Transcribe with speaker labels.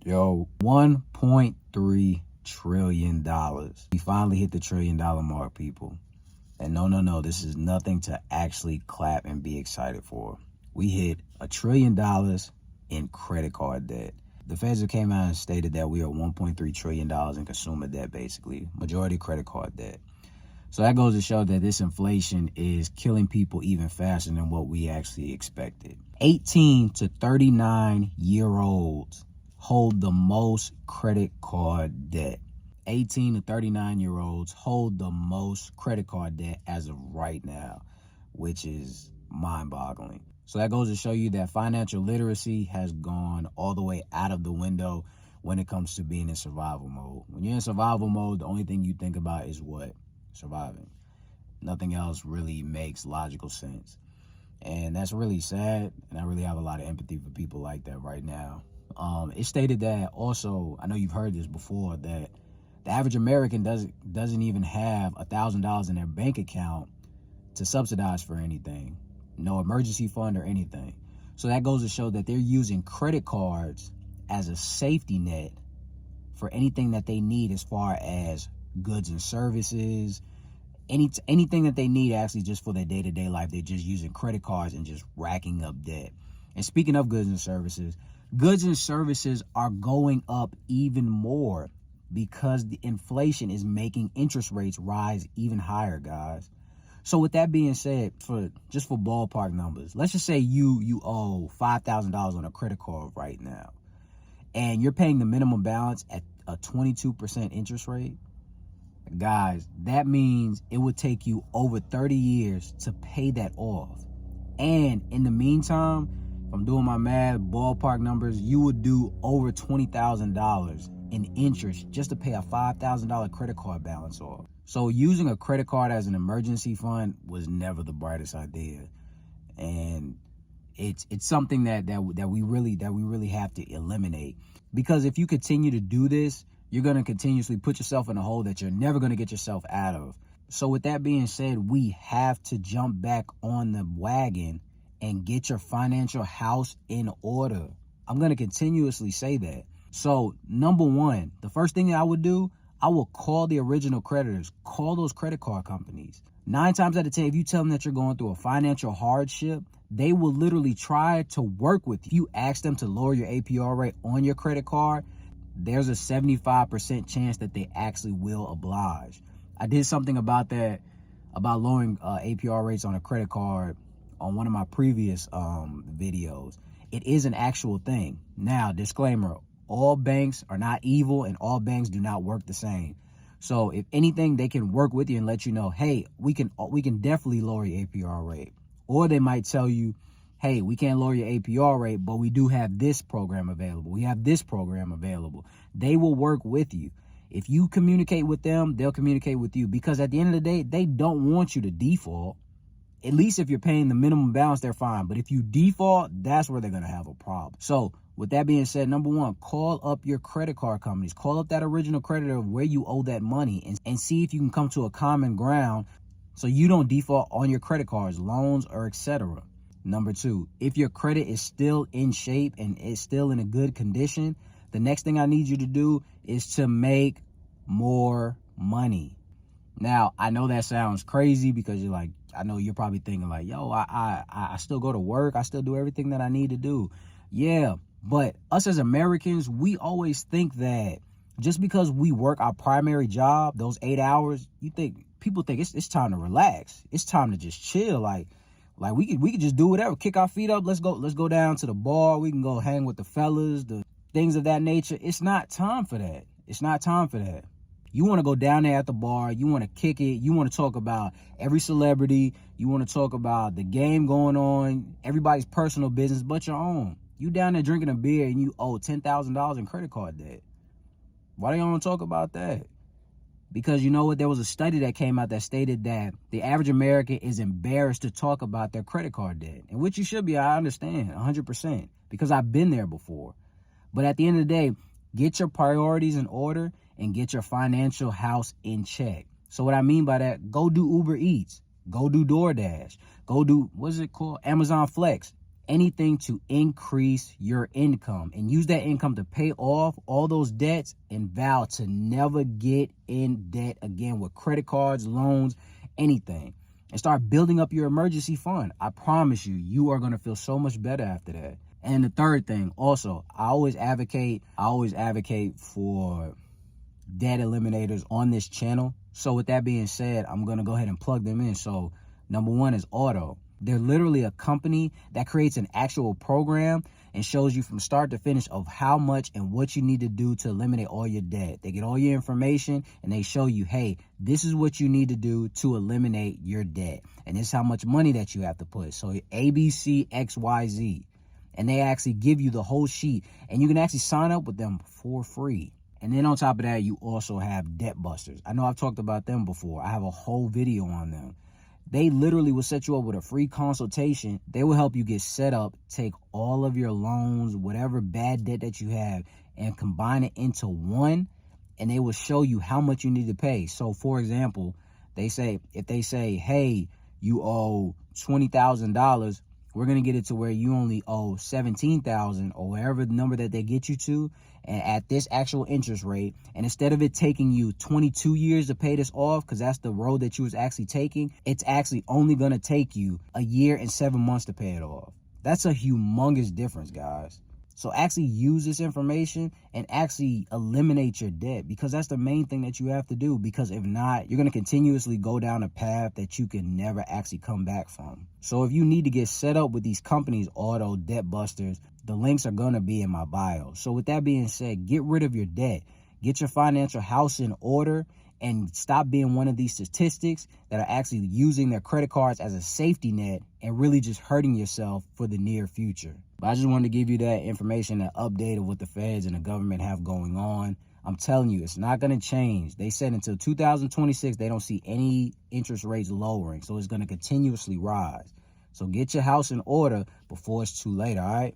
Speaker 1: Yo, $1.3 trillion. We finally hit the $1 trillion mark, people. And no, this is nothing to actually clap and be excited for. We hit $1 trillion in credit card debt. The Feds came out and stated that we are $1.3 trillion in consumer debt, basically. Majority credit card debt. So that goes to show that this inflation is killing people even faster than what we actually expected. 18 to 39-year-olds hold the most credit card debt. 18 to 39-year-olds hold the most credit card debt as of right now, which is mind-boggling. So that goes to show you that financial literacy has gone all the way out of the window when it comes to being in survival mode. When you're in survival mode, the only thing you think about is what? Surviving. Nothing else really makes logical sense. And that's really sad, and I really have a lot of empathy for people like that right now. It stated that also, I know you've heard this before, that the average American doesn't even have $1,000 in their bank account to subsidize for anything. No emergency fund or anything. So that goes to show that they're using credit cards as a safety net for anything that they need as far as goods and services, anything that they need actually just for their day-to-day life. They're just using credit cards and just racking up debt. And speaking of goods and services are going up even more because the inflation is making interest rates rise even higher, guys. So with that being said, for ballpark numbers, let's just say you owe $5,000 on a credit card right now, and you're paying the minimum balance at a 22% interest rate. Guys, that means it would take you over 30 years to pay that off. And in the meantime, if I'm doing my math, ballpark numbers, you would do over $20,000 in interest just to pay a $5,000 credit card balance off. So using a credit card as an emergency fund was never the brightest idea. And it's something that we really have to eliminate. Because if you continue to do this, you're going to continuously put yourself in a hole that you're never going to get yourself out of. So with that being said, we have to jump back on the wagon and get your financial house in order. I'm going to continuously say that. So number one, the first thing that I would do, I will call the original creditors, call those credit card companies. 9 times out of 10, if you tell them that you're going through a financial hardship, they will literally try to work with you. If you ask them to lower your APR rate on your credit card, there's a 75% chance that they actually will oblige. I did something about that, about lowering APR rates on a credit card on one of my previous videos. It is an actual thing. Now, disclaimer, all banks are not evil and all banks do not work the same. So if anything, they can work with you and let you know, hey, we can definitely lower your APR rate. Or they might tell you, hey, we can't lower your APR rate, but we do have this program available. We have this program available. They will work with you. If you communicate with them, they'll communicate with you, because at the end of the day, they don't want you to default. At least if you're paying the minimum balance, they're fine. But if you default, that's where they're going to have a problem. So with that being said, number one, call up your credit card companies. Call up that original creditor of where you owe that money and see if you can come to a common ground so you don't default on your credit cards, loans, or etc. Number two, if your credit is still in shape and is still in a good condition, the next thing I need you to do is to make more money. Now, I know that sounds crazy because you're like, I know you're probably thinking like, yo, I still go to work. I still do everything that I need to do. Yeah, but us as Americans, we always think that just because we work our primary job, those 8 hours, people think it's time to relax. It's time to just chill. Like we could just do whatever, kick our feet up. Let's go down to the bar. We can go hang with the fellas, the things of that nature. It's not time for that. It's not time for that. You want to go down there at the bar. You want to kick it. You want to talk about every celebrity. You want to talk about the game going on, everybody's personal business but your own. You down there drinking a beer and you owe $10,000 in credit card debt. Why don't you want to talk about that? Because you know what? There was a study that came out that stated that the average American is embarrassed to talk about their credit card debt. And which you should be, I understand, 100%. Because I've been there before. But at the end of the day, get your priorities in order and get your financial house in check. So what I mean by that, go do Uber Eats. Go do DoorDash. Go do, what's it called? Amazon Flex. anything to increase your income and use that income to pay off all those debts and vow to never get in debt again with credit cards, loans, anything. And start building up your emergency fund. I promise you, you are going to feel so much better after that. And the third thing, also, I always advocate for debt eliminators on this channel. So with that being said, I'm going to go ahead and plug them in. So number one is Auto. They're literally a company that creates an actual program and shows you from start to finish of how much and what you need to do to eliminate all your debt. They get all your information and they show you, hey, this is what you need to do to eliminate your debt. And this is how much money that you have to put. So ABC, XYZ. And they actually give you the whole sheet. And you can actually sign up with them for free. And then on top of that, you also have Debt Busters. I know I've talked about them before. I have a whole video on them. They literally will set you up with a free consultation. They will help you get set up, take all of your loans, whatever bad debt that you have, and combine it into one, and they will show you how much you need to pay. So, for example, if they say, hey, you owe $20,000, we're going to get it to where you only owe $17,000 or whatever the number that they get you to, and at this actual interest rate. And instead of it taking you 22 years to pay this off, because that's the road that you was actually taking, it's actually only going to take you a year and 7 months to pay it off. That's a humongous difference, guys. So actually use this information and actually eliminate your debt, because that's the main thing that you have to do. Because if not, you're going to continuously go down a path that you can never actually come back from. So if you need to get set up with these companies, Auto, Debt Busters, the links are going to be in my bio. So with that being said, get rid of your debt, get your financial house in order, and stop being one of these statistics that are actually using their credit cards as a safety net and really just hurting yourself for the near future. But I just wanted to give you that information, that update of what the feds and the government have going on. I'm telling you, it's not going to change. They said until 2026, they don't see any interest rates lowering. So it's going to continuously rise. So get your house in order before it's too late, all right?